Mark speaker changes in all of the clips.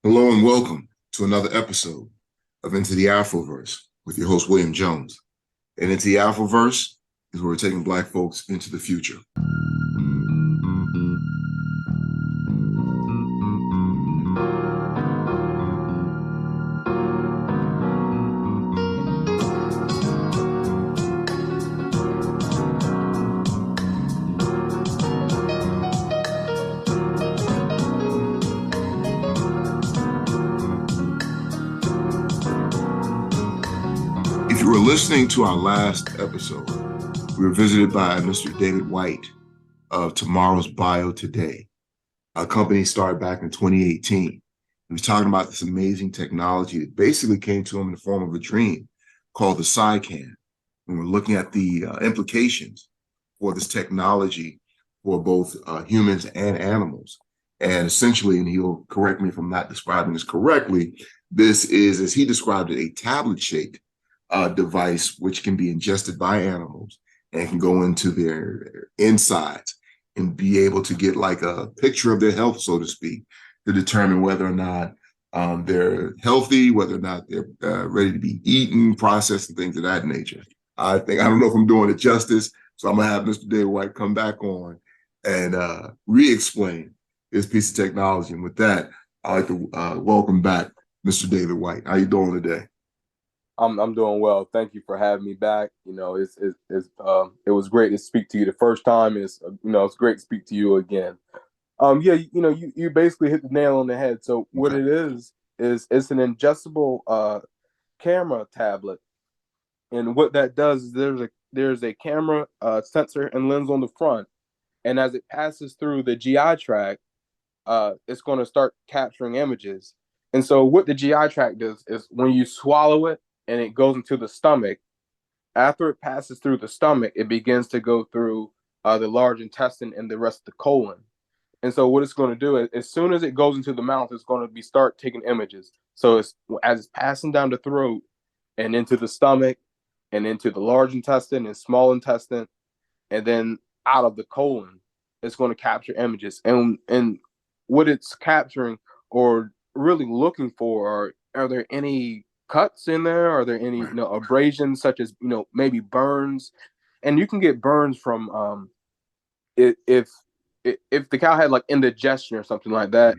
Speaker 1: Hello and welcome to another episode of Into the Afroverse with your host, William Jones. And Into the Afroverse is where we're taking Black folks into the future. If you were listening to our last episode, we were visited by Mr. David White of Tomorrow's Bio Today, a company started back in 2018. He was talking about this amazing technology that basically came to him in the form of a dream called the SciCam. And we're looking at the implications for this technology for both humans and animals. And essentially, and he'll correct me if I'm not describing this correctly, this is, as he described it, a tablet-shaped device which can be ingested by animals and can go into their insides and be able to get like a picture of their health, so to speak, to determine whether or not they're healthy, whether or not they're ready to be eaten, processed, and things of that nature. I don't know if I'm doing it justice, so I'm gonna have Mr. David White come back on and re-explain this piece of technology. And with that, I'd like to welcome back Mr. David White. How you doing today?
Speaker 2: I'm doing well. Thank you for having me back. It was great to speak to you the first time. It's great to speak to you again. You basically hit the nail on the head. So what it is it's an ingestible camera tablet, and what that does is there's a camera sensor and lens on the front, and as it passes through the GI tract, it's going to start capturing images. And so what the GI tract does is when you swallow it and it goes into the stomach, after it passes through the stomach, it begins to go through the large intestine and the rest of the colon. And so what it's going to do is, as soon as it goes into the mouth, it's going to start taking images. So as it's passing down the throat and into the stomach and into the large intestine and small intestine, and then out of the colon, it's going to capture images. And what it's capturing or really looking for are there any cuts in there? Are there any abrasions, such as maybe burns? And you can get burns from if the cow had like indigestion or something like that,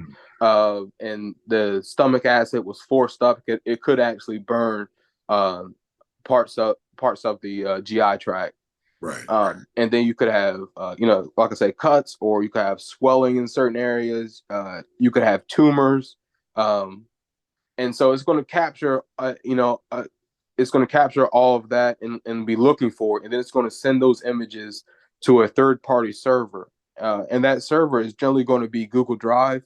Speaker 2: and the stomach acid was forced up, it could actually burn parts of the GI tract.
Speaker 1: Right.
Speaker 2: And then you could have like I say, cuts, or you could have swelling in certain areas. You could have tumors. And so it's going to capture, it's going to capture all of that and be looking for it. And then it's going to send those images to a third-party server. And that server is generally going to be Google Drive.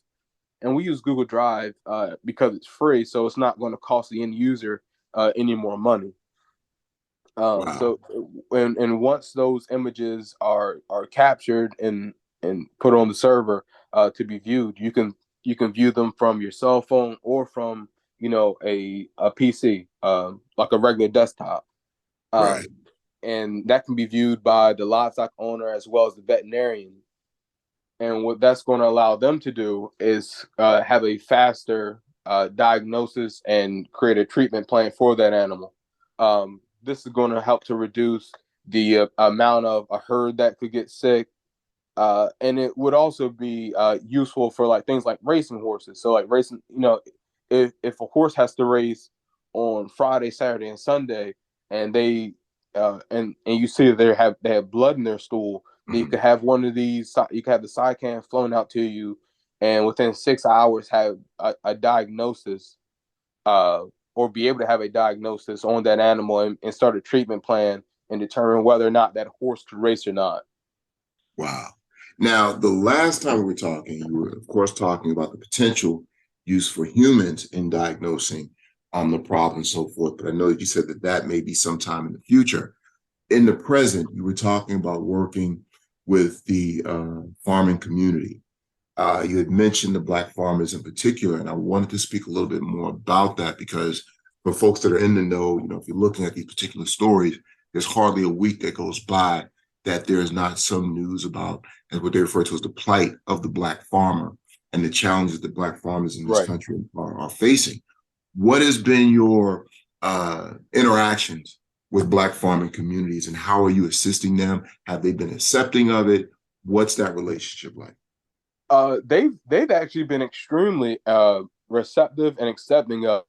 Speaker 2: And we use Google Drive because it's free, so it's not going to cost the end user any more money.
Speaker 1: Wow.
Speaker 2: So and once those images are captured and put on the server to be viewed, you can view them from your cell phone or from a PC, like a regular desktop.
Speaker 1: Right.
Speaker 2: And that can be viewed by the livestock owner as well as the veterinarian. And what that's going to allow them to do is have a faster diagnosis and create a treatment plan for that animal. This is going to help to reduce the amount of a herd that could get sick. And it would also be useful for like things like racing horses. So like racing, if a horse has to race on Friday, Saturday, and Sunday, and they and you see they have blood in their stool, then you could have one of these. You could have the SciCam flown out to you, and within 6 hours have a diagnosis, or be able to have a diagnosis on that animal and start a treatment plan and determine whether or not that horse could race or not.
Speaker 1: Wow. Now, the last time we were talking, you were, of course, talking about the potential use for humans in diagnosing the problem and so forth. But I know that you said that may be sometime in the future. In the present, you were talking about working with the farming community. You had mentioned the Black farmers in particular, and I wanted to speak a little bit more about that because for folks that are in the know, if you're looking at these particular stories, there's hardly a week that goes by that there's not some news about, as what they refer to as the plight of the Black farmer. and the challenges that Black farmers in this
Speaker 2: Right.
Speaker 1: country are facing. What has been your interactions with Black farming communities, and how are you assisting them? Have they been accepting of it? What's that relationship like?
Speaker 2: They've actually been extremely receptive and accepting of,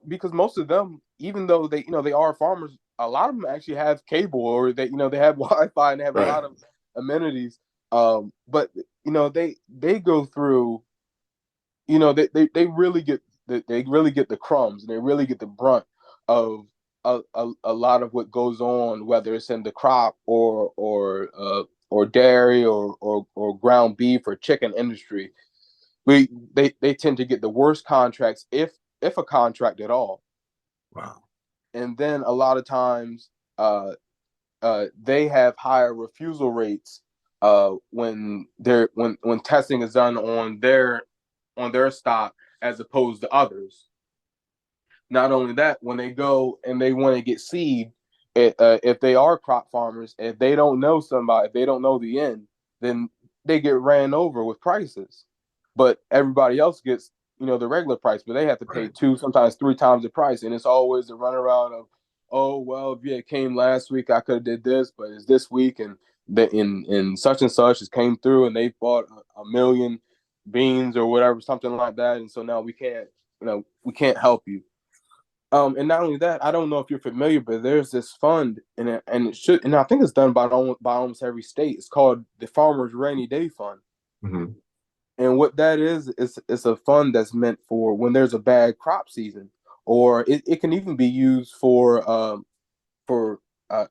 Speaker 2: because most of them, even though they are farmers, a lot of them actually have cable, or they have Wi-Fi, and they have a
Speaker 1: Right.
Speaker 2: lot of amenities. But they go through, they really get the crumbs, and they really get the brunt of a lot of what goes on, whether it's in the crop or dairy or ground beef or chicken industry. They tend to get the worst contracts, if a contract at all.
Speaker 1: Wow.
Speaker 2: And then a lot of times they have higher refusal rates when testing is done on their stock as opposed to others. Not only that, when they go and they want to get seed, if they are crop farmers, if they don't know somebody, if they don't know the end, then they get ran over with prices. But everybody else gets, the regular price, but they have to pay
Speaker 1: Right.
Speaker 2: two, sometimes three times the price. And it's always the runaround of, oh, well, if it came last week, I could have did this, but it's this week, and in such and such, it came through, and they bought a million beans or whatever, something like that. And so now we can't help you. And not only that, I don't know if you're familiar, but there's this fund, and I think it's done by almost every state. It's called the Farmers Rainy Day Fund.
Speaker 1: Mm-hmm.
Speaker 2: And what that is it's a fund that's meant for when there's a bad crop season, or it can even be used for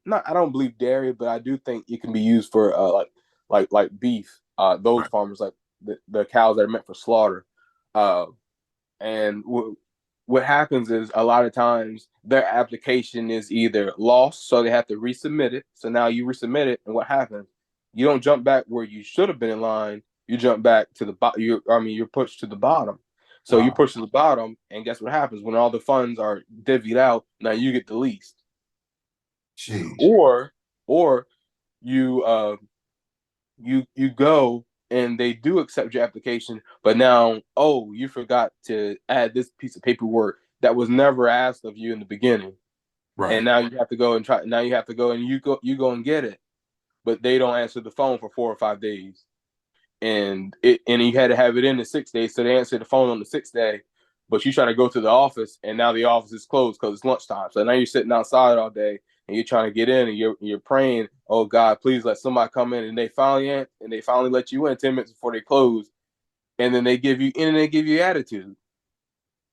Speaker 2: not, I don't believe dairy, but I do think it can be used for like beef. Those
Speaker 1: Right.
Speaker 2: farmers, like the cows that are meant for slaughter. Uh, and what happens is, a lot of times their application is either lost, so they have to resubmit it. So now you resubmit it, and what happens? You don't jump back where you should have been in line. You jump back to the bottom. You're pushed to the bottom. So you
Speaker 1: Wow.
Speaker 2: push to the bottom, and guess what happens when all the funds are divvied out? Now you get the least,
Speaker 1: Jeez.
Speaker 2: or you you go and they do accept your application, but now, oh, you forgot to add this piece of paperwork that was never asked of you in the beginning, and
Speaker 1: Right.
Speaker 2: now you have to go and try. Now you have to go and you go and get it, but they don't answer the phone for 4 or 5 days, and you had to have it in the 6 days, so they answer the phone on the 6th day, but you try to go to the office, and now the office is closed because it's lunchtime. So now you're sitting outside all day, and you're trying to get in, and you're praying, oh God, please let somebody come in, and they finally let you in 10 minutes before they close, and then they give you attitude,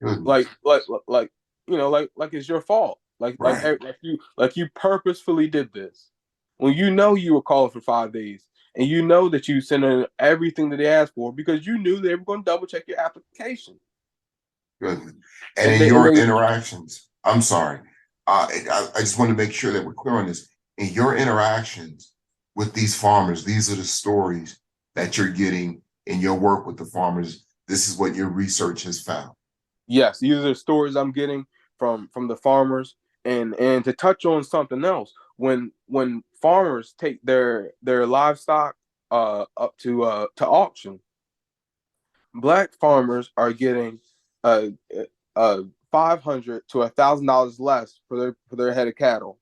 Speaker 2: like
Speaker 1: Goodness.
Speaker 2: like it's your fault,
Speaker 1: Right.
Speaker 2: like you purposefully did this when you know you were calling for 5 days, and you know that you sent in everything that they asked for because you knew they were going to double check your application.
Speaker 1: Goodness. And
Speaker 2: and
Speaker 1: in
Speaker 2: they and
Speaker 1: your
Speaker 2: they
Speaker 1: interactions, I'm sorry, I just want to make sure that we're clear on this. In your interactions with these farmers, these are the stories that you're getting in your work with the farmers. This is what your research has found.
Speaker 2: Yes, these are the stories I'm getting from the farmers. And to touch on something else, when farmers take their livestock up to auction, Black farmers are getting uh, 500 to $1,000 less for their head of cattle,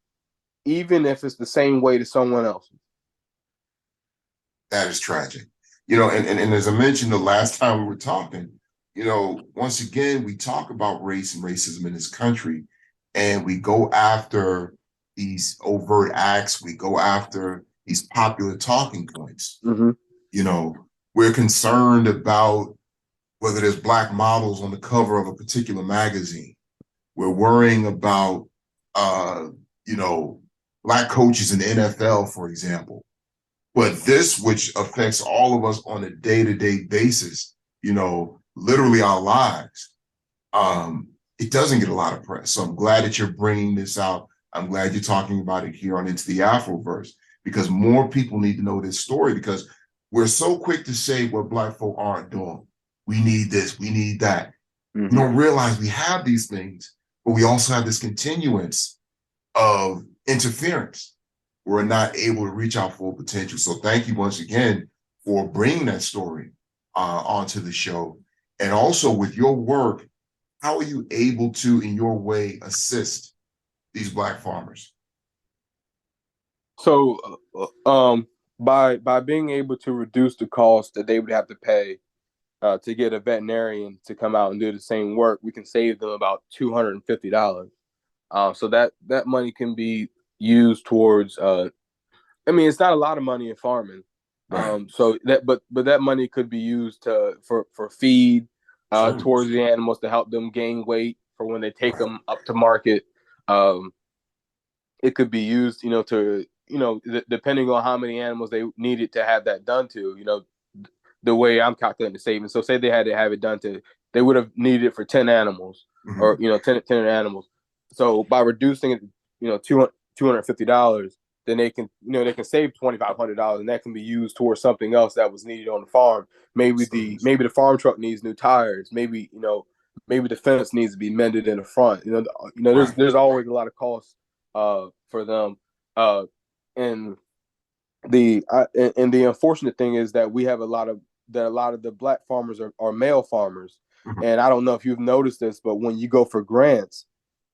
Speaker 2: even if it's the same weight as someone else's.
Speaker 1: That is tragic. And as I mentioned the last time we were talking, once again, we talk about race and racism in this country, and we go after these overt acts, we go after these popular talking points.
Speaker 2: Mm-hmm.
Speaker 1: You know, we're concerned about whether there's Black models on the cover of a particular magazine. We're worrying about, uh, you know, Black coaches in the NFL, for example. But this, which affects all of us on a day-to-day basis, literally our lives, it doesn't get a lot of press. So I'm glad that you're bringing this out. I'm glad you're talking about it here on Into the Afroverse, because more people need to know this story, because we're so quick to say what Black folk aren't doing. We need this, we need that. We
Speaker 2: Mm-hmm.
Speaker 1: don't realize we have these things, but we also have this continuance of interference. We're not able to reach our full potential. So thank you once again for bringing that story onto the show. And also with your work, how are you able to, in your way, assist these Black farmers?
Speaker 2: So, by being able to reduce the cost that they would have to pay to get a veterinarian to come out and do the same work, we can save them about $250. So that money can be used towards. I mean, it's not a lot of money in farming.
Speaker 1: Right.
Speaker 2: So but that money could be used for feed
Speaker 1: Sure.
Speaker 2: towards the animals to help them gain weight for when they take
Speaker 1: Right.
Speaker 2: them up to market. Um, it could be used, to depending on how many animals they needed to have that done to, the way I'm calculating the savings. So say they had to have it done to, they would have needed it for 10 animals or,
Speaker 1: Mm-hmm.
Speaker 2: 10 animals. So by reducing it, $250, then they can save $2,500, and that can be used towards something else that was needed on the farm. Maybe the farm truck needs new tires. Maybe the fence needs to be mended in the front.
Speaker 1: Right.
Speaker 2: There's always a lot of costs for them. And the unfortunate thing is that we have a lot of the Black farmers are male farmers.
Speaker 1: Mm-hmm.
Speaker 2: And I don't know if you've noticed this, but when you go for grants,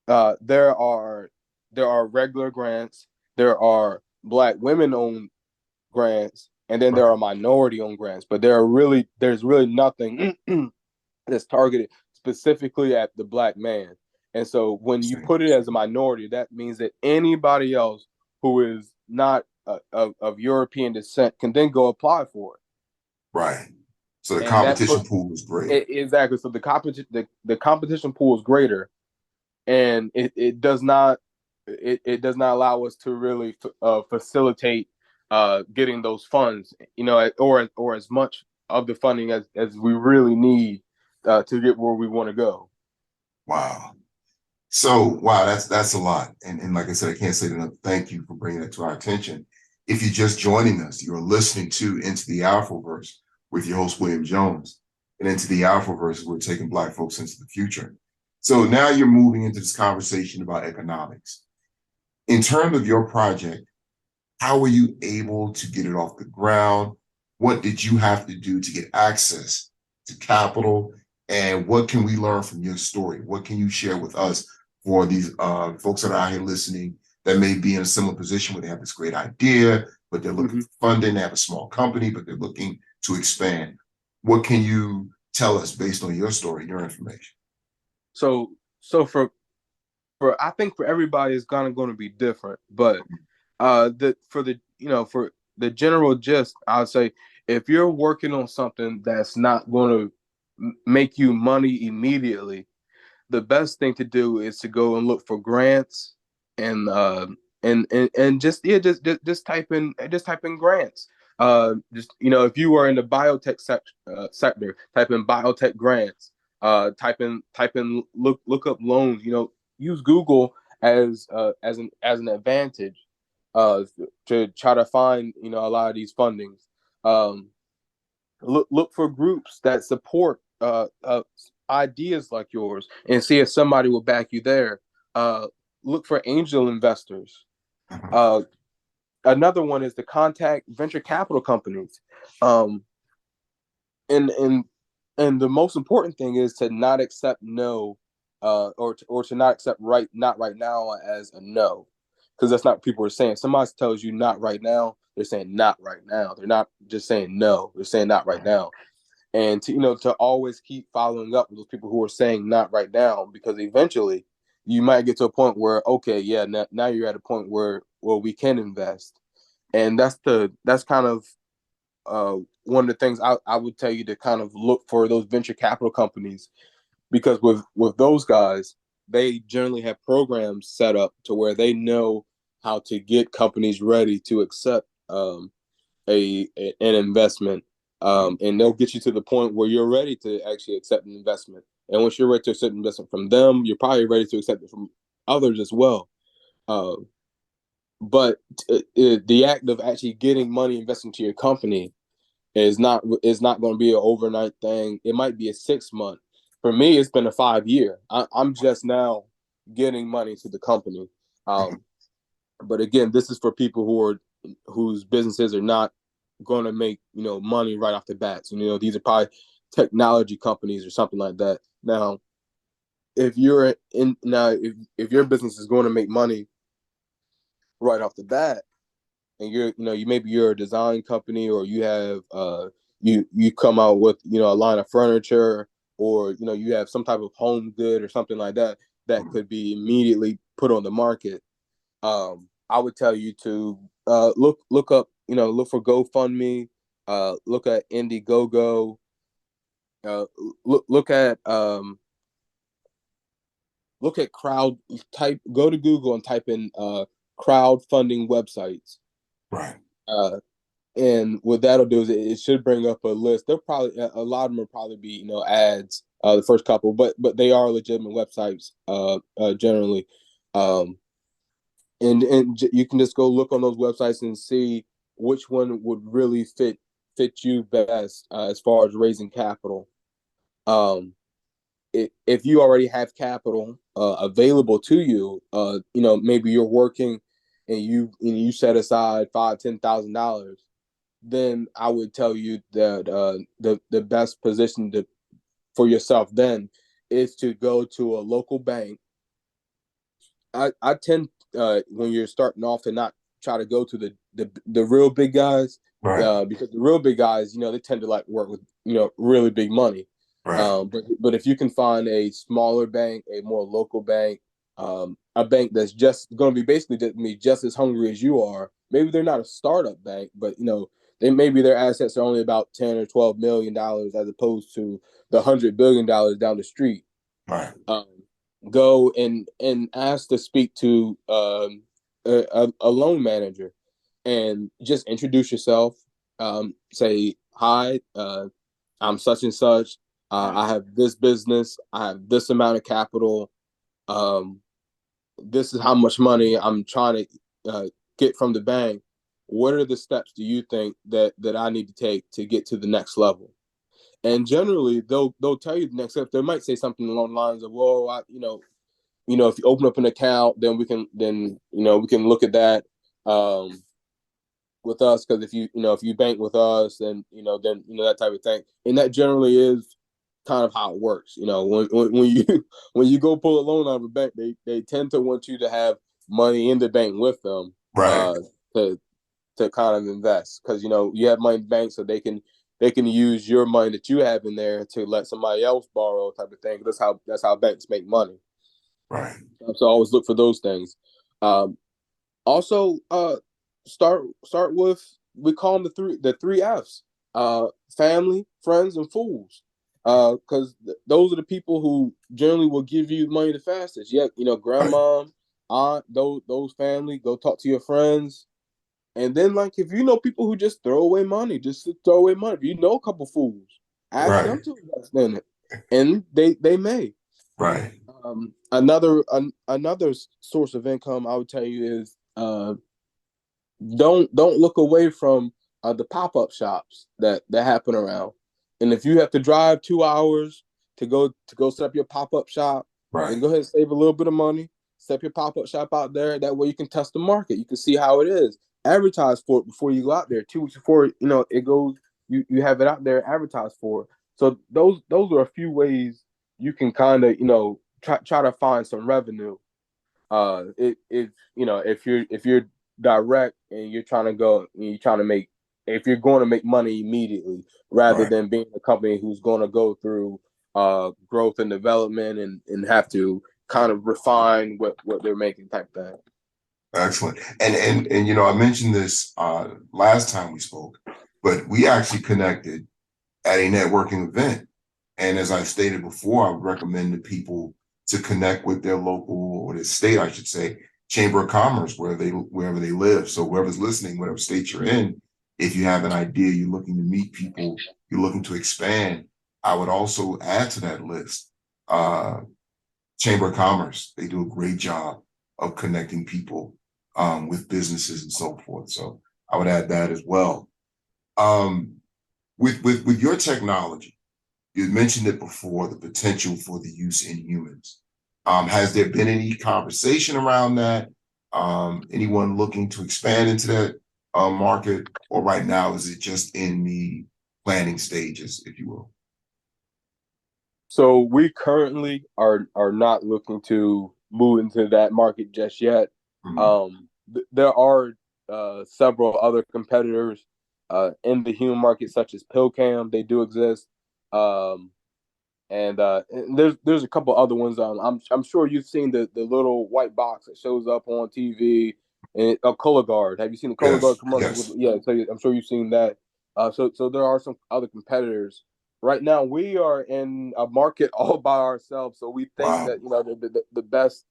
Speaker 2: there are regular grants, there are Black women owned grants, and then there
Speaker 1: Right.
Speaker 2: are minority owned grants. But there's really nothing that's targeted specifically at the Black man. And so when you
Speaker 1: Same.
Speaker 2: put it as a minority, that means that anybody else who is not of European descent can then go apply for it.
Speaker 1: Right. So the
Speaker 2: And that
Speaker 1: competition
Speaker 2: put
Speaker 1: pool is greater.
Speaker 2: exactly, so the competition pool is greater, and it does not it does not allow us to really facilitate getting those funds, or as much of the funding as we really need to get where we want to go.
Speaker 1: Wow. So wow, that's a lot. And like I said, I can't say enough. Thank you for bringing that to our attention. If you're just joining us, you're listening to Into the Afroverse with your host William Jones. And Into the Afroverse, we're taking Black folks into the future. So now you're moving into this conversation about economics. In terms of your project, how were you able to get it off the ground? What did you have to do to get access to capital? And what can we learn from your story? What can you share with us for these folks that are out here listening that may be in a similar position where they have this great idea, but they're looking
Speaker 2: Mm-hmm.
Speaker 1: for funding, they have a small company, but they're looking to expand. What can you tell us based on your story, your information?
Speaker 2: So for I think for everybody it's going to be different, but for the general gist, I would say if you're working on something that's not going to make you money immediately, the best thing to do is to go and look for grants and just yeah just type in grants. Just if you are in the biotech sector, type in biotech grants. Type in look up loans. Use Google as an advantage to try to find a lot of these fundings. Um, look for groups that support ideas like yours and see if somebody will back you there. Look for angel investors.
Speaker 1: Mhm.
Speaker 2: Uh, Another one is to contact venture capital companies. Um, and and the most important thing is to not accept no, or to not accept not right now as a no, because that's not what people are saying. Somebody tells you not right now, they're saying not right now. They're not just saying no, they're saying not right now. And to always keep following up with those people who are saying not right now, because eventually you might get to a point where, okay, yeah, now you're at a point where we can invest. And that's kind of one of the things I would tell you, to kind of look for those venture capital companies, because with those guys, they generally have programs set up to where they know how to get companies ready to accept an investment, and they'll get you to the point where you're ready to actually accept an investment. And once you're ready to accept an investment from them, you're probably ready to accept it from others as well. Uh, but the act of actually getting money invested into your company is not going to be an overnight thing. It might be a 6 month. For me, it's been a 5 year. I'm just now getting money to the company. But again, this is for people whose businesses are not going to make money right off the bat. So these are probably technology companies or something like that. Now, if you're in now, if your business is going to make money right off the bat, and you're a design company, or you have you come out with a line of furniture, or you have some type of home good or something like that that could be immediately put on the market. I would tell you to look up, look for GoFundMe, look at Indiegogo, uh, look at crowd type. Go to Google and type in crowdfunding websites.
Speaker 1: Right.
Speaker 2: And what that'll do is it should bring up a list. There'll probably a lot of them will probably be ads, the first couple, but they are legitimate websites generally. Um, and you can just go look on those websites and see which one would really fit you best as far as raising capital. Um, if you already have capital available to you, maybe you're working and you set aside $5,000-$10,000, then I would tell you that the best position for yourself then is to go to a local bank. I tend when you're starting off to not try to go to the real big guys,
Speaker 1: Right.
Speaker 2: because the real big guys, they tend to like work with really big money.
Speaker 1: Right.
Speaker 2: But if you can find a smaller bank, a more local bank, a bank that's just going to be basically just as hungry as you are. Maybe they're not a startup bank, but maybe their assets are only about $10 or $12 million as opposed to the $100 billion down the street.
Speaker 1: Right.
Speaker 2: Go and ask to speak to a loan manager, and just introduce yourself. Say, hi, I'm such and such. I have this business. I have this amount of capital. Um, this is how much money I'm trying to get from the bank. What are the steps do you think that I need to take to get to the next level? And generally, they'll tell you the next step. They might say something along the lines of, "Well, if you open up an account, then we can look at that with us, because if you bank with us, then that type of thing." And that generally is kind of how it works. When you when you go pull a loan out of a bank, they tend to want you to have money in the bank with them,
Speaker 1: Right.
Speaker 2: to kind of invest, because you have money in the bank, so they can use your money that you have in there to let somebody else borrow, type of thing. That's how banks make money.
Speaker 1: Right.
Speaker 2: So always look for those things. Um, Also, start with, we call them the three F's: family, friends, and fools. Because those are the people who generally will give you money the fastest. Yeah,
Speaker 1: Right.
Speaker 2: grandma, aunt, those family. Go talk to your friends, and then, like, if you know people who just throw away money, just throw away money. If you know a couple fools, ask
Speaker 1: Right.
Speaker 2: them to invest in it, and they may.
Speaker 1: Right.
Speaker 2: Another source of income I would tell you is, don't look away from the pop-up shops that happen around. And if you have to drive 2 hours to go set up your pop-up shop,
Speaker 1: Right.
Speaker 2: then go ahead and save a little bit of money, set up your pop-up shop out there. That way you can test the market, you can see how it is, advertise for it before you go out there. 2 weeks before it goes, you have it out there, advertise for it. So those are a few ways you can kind of try to find some revenue. If you're direct and you're trying to make, if you're going to make money immediately, rather
Speaker 1: Right.
Speaker 2: than being a company who's going to go through growth and development, and have to kind of refine what they're making, type thing.
Speaker 1: Excellent. And I mentioned this last time we spoke, but we actually connected at a networking event. And as I stated before, I would recommend to people to connect with their local, or the state, I should say, chamber of commerce, wherever they live. So whoever's listening, whatever state you're in, if you have an idea, you're looking to meet people, you're looking to expand, I would also add to that list uh, chamber of commerce. They do a great job of connecting people with businesses and so forth. So I would add that as well. Um, with your technology, you mentioned it before, the potential for the use in humans. Has there been any conversation around that? Anyone looking to expand into that market, or right now is it just in the planning stages, if you will?
Speaker 2: So we currently are not looking to move into that market just yet.
Speaker 1: Mhm.
Speaker 2: There are several other competitors in the human market, such as PillCam. They do exist. Um, and there's a couple other ones. I'm sure you've seen the little white box that shows up on TV and a Color Guard. Have you seen the Color Guard
Speaker 1: Yes,
Speaker 2: commercial?
Speaker 1: yes.
Speaker 2: Yeah, so I'm sure you've seen that. So there are some other competitors. Right now, we are in a market all by ourselves. So we think
Speaker 1: Wow.
Speaker 2: that the best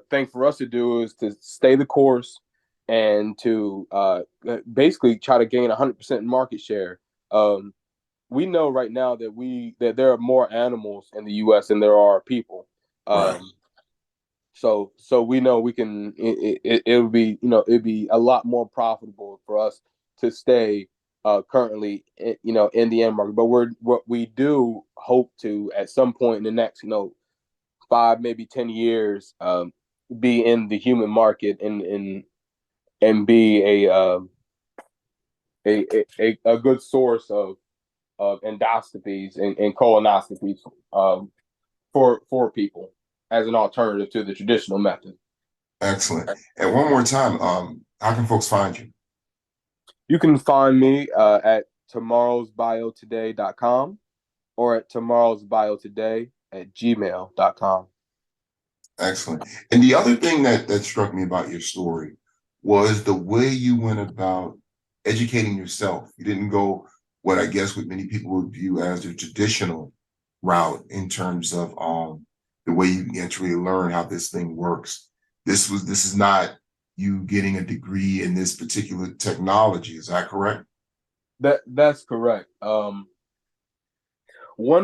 Speaker 2: thing for us to do is to stay the course and to basically try to gain 100% market share. Um, we know right now that there are more animals in the U.S. than there are people.
Speaker 1: Right.
Speaker 2: Um, so we know we can. It'll be it'd be a lot more profitable for us to stay currently in the end market. But what we do hope to at some point in the next 5 maybe 10 years be in the human market and be a good source of endoscopies and colonoscopies for people as an alternative to the traditional method.
Speaker 1: Excellent. And one more time, how can folks find you?
Speaker 2: You can find me at tomorrowsbiotoday.com or at tomorrowsbiotoday@gmail.com.
Speaker 1: Excellent. And the other thing that struck me about your story was the way you went about educating yourself. You didn't go what I guess what many people would view as the traditional route in terms of the way you actually learn how this thing works. This is not you getting a degree in this particular technology. Is that correct?
Speaker 2: That's correct. One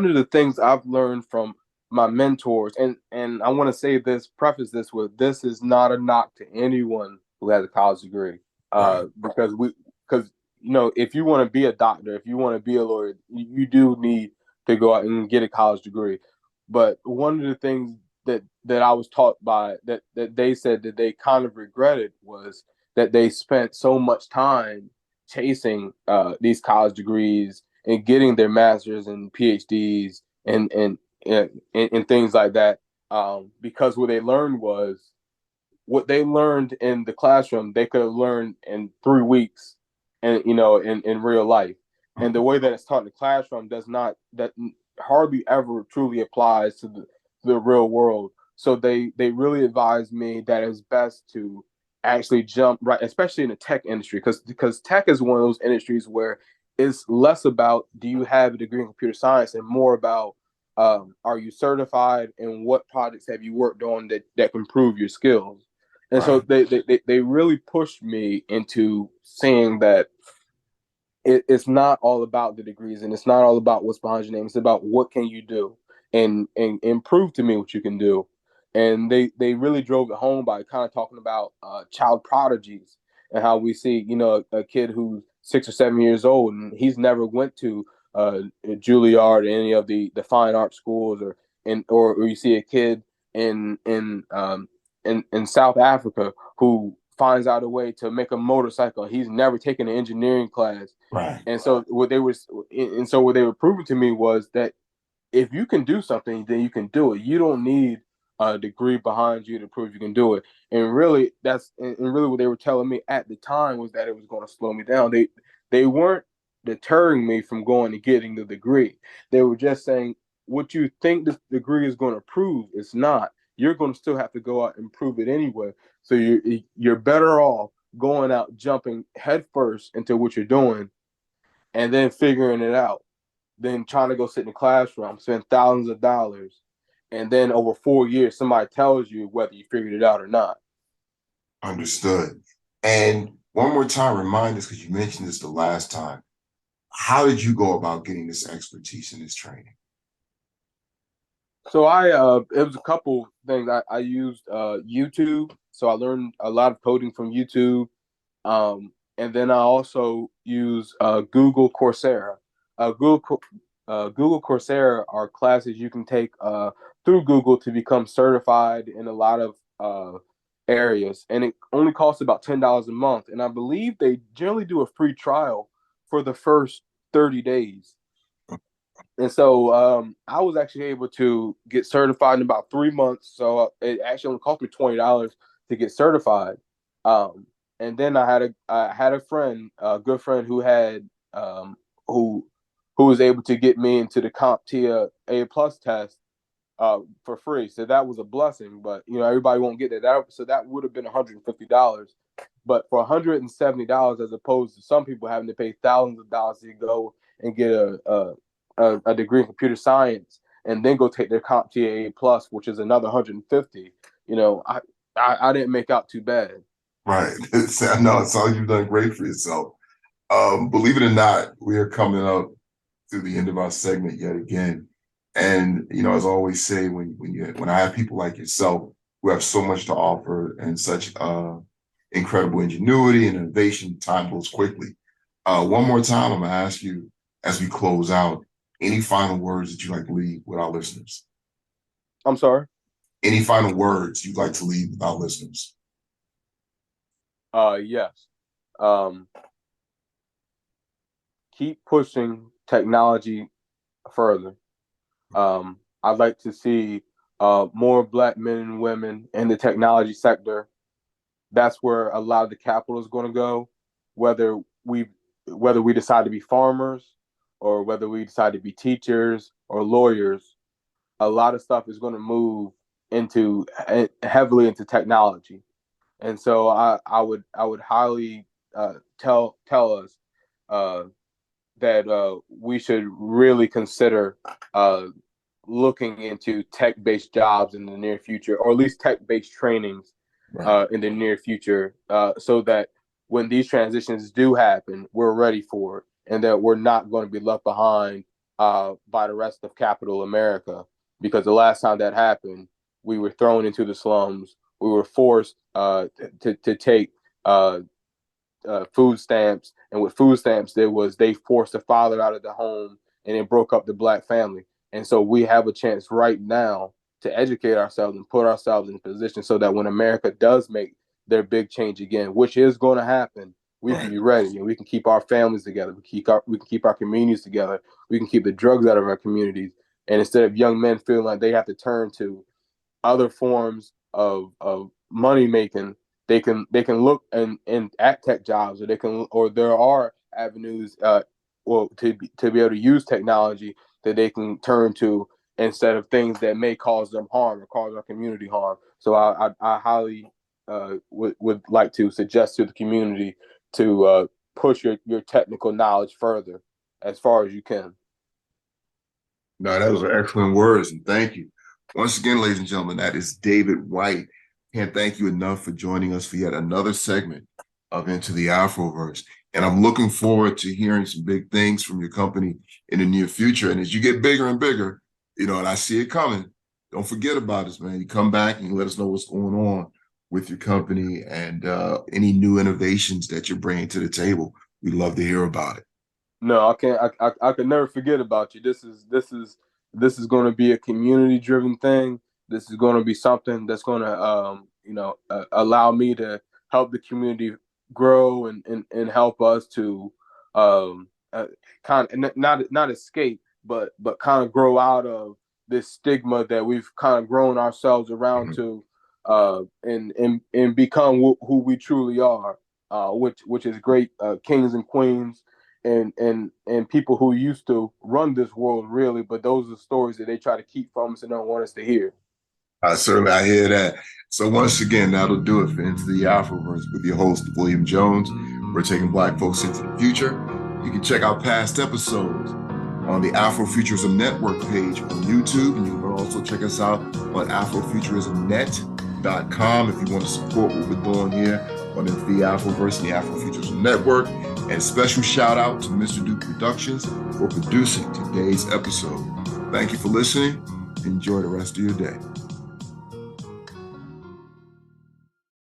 Speaker 2: of the things I've learned from my mentors, and I want to say this, preface this with this is not a knock to anyone who has a college degree,
Speaker 1: Right.
Speaker 2: because if you want to be a doctor, if you want to be a lawyer, you do need to go out and get a college degree. But one of the things that I was taught by that they said that they kind of regretted was that they spent so much time chasing these college degrees and getting their masters and PhDs and things like that. Because what they learned was what they learned in the classroom, they could have learned in 3 weeks, and in real life. And the way that it's taught in the classroom does not that hardly ever truly applies to the real world. So they really advised me that it's best to actually jump right, especially in the tech industry, because tech is one of those industries where it's less about do you have a degree in computer science and more about are you certified and what projects have you worked on that can prove your skills. And so
Speaker 1: Right.
Speaker 2: they really pushed me into saying that it's not all about the degrees and it's not all about what's behind your name. It's about what can you do and prove to me what you can do. And they really drove it home by kind of talking about child prodigies and how we see a kid who's 6 or 7 years old and he's never went to Juilliard or any of the fine art schools or you see a kid in South Africa who finds out a way to make a motorcycle. He's never taken an engineering class.
Speaker 1: Right.
Speaker 2: And so what they were proving to me was that if you can do something, then you can do it. You don't need a degree behind you to prove you can do it. And really, really what they were telling me at the time was that it was going to slow me down. They weren't deterring me from going and getting the degree. They were just saying what you think this degree is going to prove, it's not. You're going to still have to go out and prove it anyway. So you're better off going out jumping headfirst into what you're doing and then figuring it out than trying to go sit in the classroom, spend thousands of dollars, and then over 4 years, somebody tells you whether you figured it out or not.
Speaker 1: Understood. And one more time, remind us, because you mentioned this the last time. How did you go about getting this expertise and this training?
Speaker 2: So it was a couple things. I used YouTube, so I learned a lot of coding from YouTube. And then I also use Google Coursera. Google Coursera are classes you can take through Google to become certified in a lot of areas, and it only costs about $10 a month. And I believe they generally do a free trial for the first 30 days. And so I was actually able to get certified in about 3 months. So it actually only cost me $20 to get certified. And then I had a friend, a good friend who had who was able to get me into the CompTIA A+ test for free. So that was a blessing. But everybody won't get that. So that would have been $150. But for $170, as opposed to some people having to pay thousands of dollars to go and get a degree in computer science and then go take their CompTIA A+, which is another 150. I didn't make out too bad.
Speaker 1: Right. No, it sounds like you've done great for yourself. Believe it or not, we are coming up to the end of our segment yet again. And as I always say, when I have people like yourself who have so much to offer and such incredible ingenuity and innovation, time goes quickly. One more time, I'm gonna ask you as we close out, any final words that you'd like to leave with our listeners?
Speaker 2: I'm sorry?
Speaker 1: Any final words you'd like to leave with our listeners?
Speaker 2: Yes. Keep pushing technology further. I'd like to see more Black men and women in the technology sector. That's where a lot of the capital is going to go, whether we decide to be farmers or whether we decide to be teachers or lawyers. A lot of stuff is going to move heavily into technology. And so I would highly tell us that we should really consider looking into tech-based jobs in the near future, or at least tech-based trainings in the near future, so that when these transitions do happen, we're ready for it, and that we're not going to be left behind by the rest of capital America. Because the last time that happened, we were thrown into the slums. We were forced to take food stamps, and what food stamps did was they forced the father out of the home, and it broke up the Black family. And so we have a chance right now to educate ourselves and put ourselves in position so that when America does make their big change again, which is going to happen, we can be ready, and we can keep our families together. We can keep our communities together. We can keep the drugs out of our communities. And instead of young men feeling like they have to turn to other forms of money making, they can look at tech jobs, or there are avenues to be able to use technology that they can turn to instead of things that may cause them harm or cause our community harm. So I highly would like to suggest to the community to push your technical knowledge further as far as you can.
Speaker 1: No, that was excellent words, and thank you. Once again, ladies and gentlemen, that is David White. Can't thank you enough for joining us for yet another segment of Into the Afroverse. And I'm looking forward to hearing some big things from your company in the near future. And as you get bigger and bigger, and I see it coming, don't forget about us, man. You come back and you let us know what's going on with your company and any new innovations that you're bringing to the table. We'd love to hear about it.
Speaker 2: No, I can't. I can never forget about you. This is going to be a community-driven thing. This is going to be something that's going to, allow me to help the community grow and help us to kind of not escape, but kind of grow out of this stigma that we've kind of grown ourselves around to, and become who we truly are, which is great kings and queens. And people who used to run this world, really, but those are stories that they try to keep from us and don't want us to hear.
Speaker 1: I hear that. So once again, that'll do it for Into the Afroverse with your host, William Jones. We're taking Black folks into the future. You can check out past episodes on the Afrofuturism Network page on YouTube, and you can also check us out on afrofuturismnet.com if you want to support what we're doing here on the Afroverse and the Afrofuturism Network. And special shout out to Mr. Duke Productions for producing today's episode. Thank you for listening. Enjoy the rest of your day.